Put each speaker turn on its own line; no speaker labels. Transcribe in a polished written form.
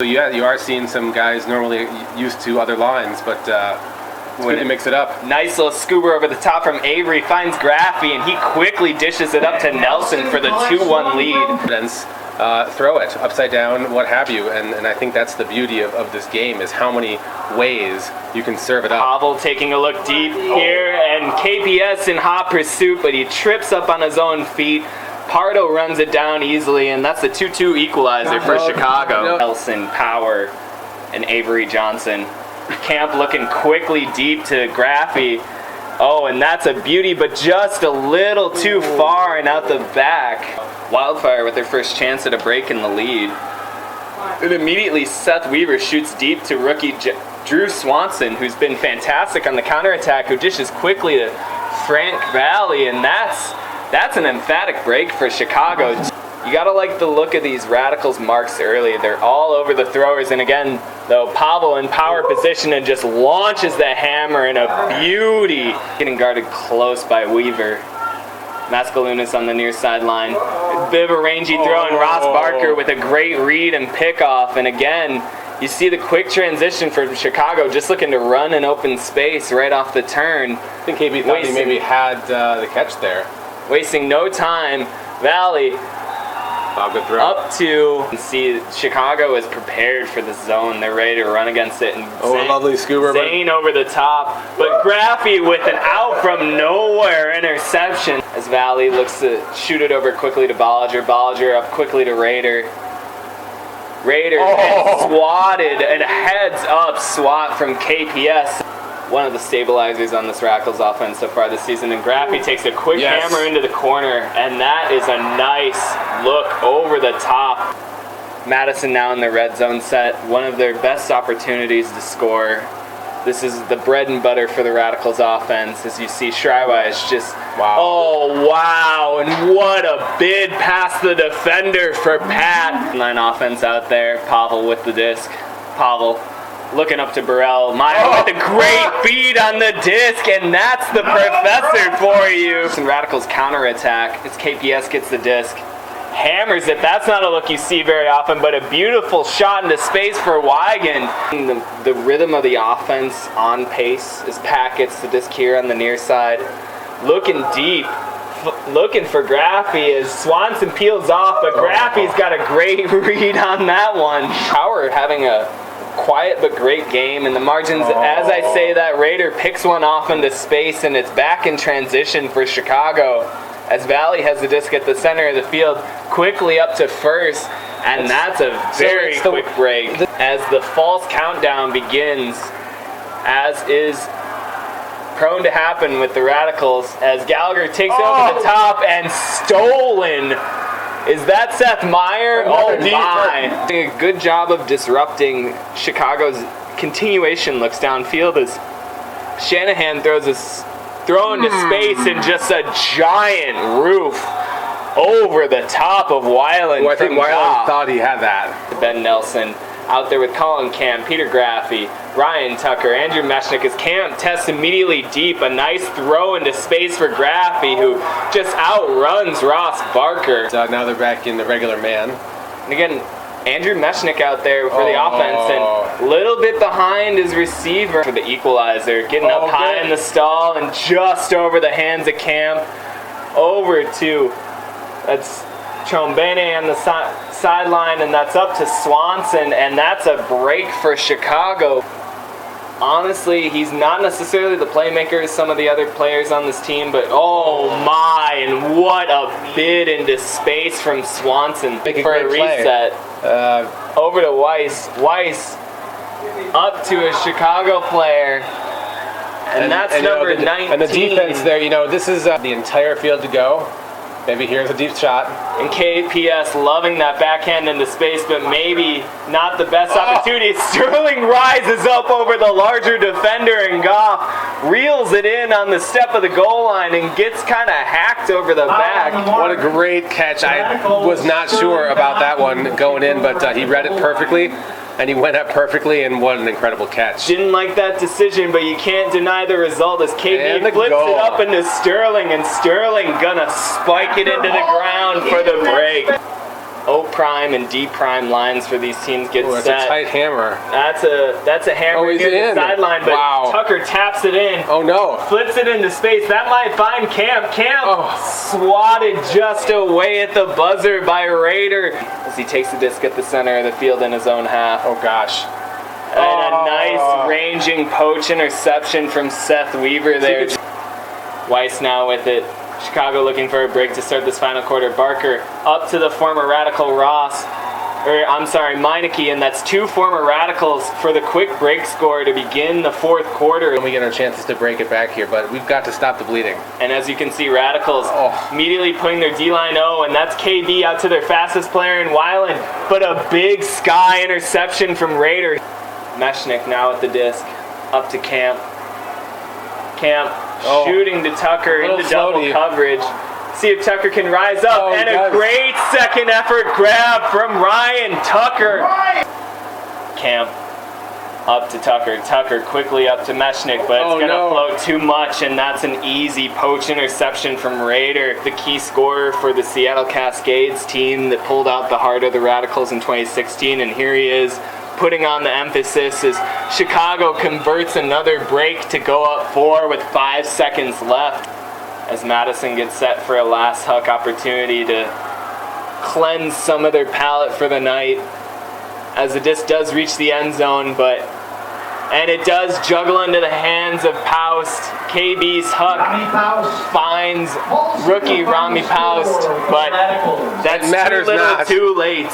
So yeah, you are seeing some guys normally used to other lines, but when it mix it up.
Nice little scooper over the top from Avery, finds Graffy, and he quickly dishes it up to Nelson for the 2-1 lead.
Throw it upside down, what have you, and I think that's the beauty of this game, is how many ways you can serve it up.
Pavel taking a look deep here, and KPS in hot pursuit, but he trips up on his own feet. Pardo runs it down easily, and that's the 2-2 equalizer for Chicago. Nelson, Power, and Avery Johnson. Camp looking quickly deep to Graffy. Oh, and that's a beauty, but just a little too far and out the back. Wildfire with their first chance at a break in the lead. And immediately Seth Weaver shoots deep to rookie Drew Swanson, who's been fantastic on the counterattack, who dishes quickly to Frank Valley, and that's an emphatic break for Chicago. You gotta like the look of these Radicals marks early. They're all over the throwers, and again, though, Pavel in power position and just launches the hammer in a beauty. Getting guarded close by Weaver. Mascalunas on the near sideline. Bit of a rangy throw, and Ross Barker with a great read and pickoff. And again, you see the quick transition from Chicago, just looking to run an open space right off the turn.
I think KB thought he maybe had the catch there.
Wasting no time. Valley
good throw.
up to, and see Chicago is prepared for the zone. They're ready to run against it. And
a lovely scooper.
Zane over the top, but Graffy with an out from nowhere interception. As Valley looks to shoot it over quickly to Bollinger. Bollinger up quickly to Rader. Rader gets swatted, and heads up swat from KPS. One of the stabilizers on this Radicals offense so far this season, and Graffy takes a quick hammer into the corner, and that is a nice look over the top. Madison now in the red zone set, one of their best opportunities to score. This is the bread and butter for the Radicals offense, as you see Shriwa is just, oh wow, and what a bid past the defender for Pat. Line offense out there, Pavel with the disc. Pavel looking up to Burrell. Meyer with a great feed on the disc, and that's the professor for you. And Radicals counterattack as KPS gets the disc. Hammers it. That's not a look you see very often, but a beautiful shot into space for Wigan. The rhythm of the offense on pace as Pat gets the disc here on the near side. Looking deep. Looking for Graffy as Swanson peels off, but Graffy's got a great read on that one. Power having a quiet but great game, and the margins, as I say that, Rader picks one off into space, and it's back in transition for Chicago as Valley has the disc at the center of the field, quickly up to first, and that's a very quick break as the false countdown begins, as is prone to happen with the Radicals, as Gallagher takes over the top and stolen. Is that Seth Meyer? Oh my! Doing a good job of disrupting Chicago's continuation looks downfield as Shanahan throws a throw into space and just a giant roof over the top of Weiland.
Well, I think Weiland thought he had that.
Ben Nelson out there with Colin Camp, Peter Graffy, Ryan Tucker, Andrew Mechanix as Camp tests immediately deep. A nice throw into space for Graffy, who just outruns Ross Barker.
So now they're back in the regular man.
And again, Andrew Mechanix out there for the offense, and a little bit behind his receiver for the equalizer. Getting up high in the stall and just over the hands of Camp. Over to, that's Trombene on the sideline, and that's up to Swanson, and that's a break for Chicago. Honestly, he's not necessarily the playmaker as some of the other players on this team, but oh my, and what a bid into space from Swanson for a reset. Over to Weiss. Weiss up to a Chicago player, and that's number 19.
And the defense there, this is the entire field to go. Maybe here's a deep shot.
And KPS loving that backhand into space, but maybe not the best opportunity. Sterling rises up over the larger defender, and Goff reels it in on the step of the goal line and gets kind of hacked over the back.
What a great catch. I was not sure about that one going in, but he read it perfectly. And he went up perfectly, and what an incredible catch.
Didn't like that decision, but you can't deny the result as KB flips it up into Sterling, and Sterling gonna spike it into the ground for the break. O prime and D prime lines for these teams get
That's
set.
a tight hammer.
That's a hammer
Oh, he's
near
in.
the sideline, but
Wow.
Tucker taps it in.
Oh no.
Flips it into space. That might find Camp. Camp swatted just away at the buzzer by Raider as he takes the disc at the center of the field in his own half.
Oh gosh.
And a nice ranging poach interception from Seth Weaver there. Weiss now with it. Chicago looking for a break to start this final quarter. Barker up to the former Radical Ross. Meineke, and that's 2 former Radicals for the quick break score to begin the 4th quarter.
And we get our chances to break it back here, but we've got to stop the bleeding.
And as you can see, Radicals immediately putting their D-line and that's KB out to their fastest player in Weiland. But a big sky interception from Raider. Mechanix now at the disc, up to Camp. Camp shooting to Tucker into double coverage. See if Tucker can rise up, and a great second effort grab from Ryan Tucker. Camp up to Tucker. Tucker quickly up to Mechanix, but it's going to float too much, and that's an easy poach interception from Raider, the key scorer for the Seattle Cascades team that pulled out the heart of the Radicals in 2016, and here he is putting on the emphasis as Chicago converts another break to go up 4 with 5 seconds left, as Madison gets set for a last huck opportunity to cleanse some of their palate for the night, as the disc does reach the end zone, and it does juggle into the hands of Paust. KB's huck finds rookie Rami Paust, but that's too little too late.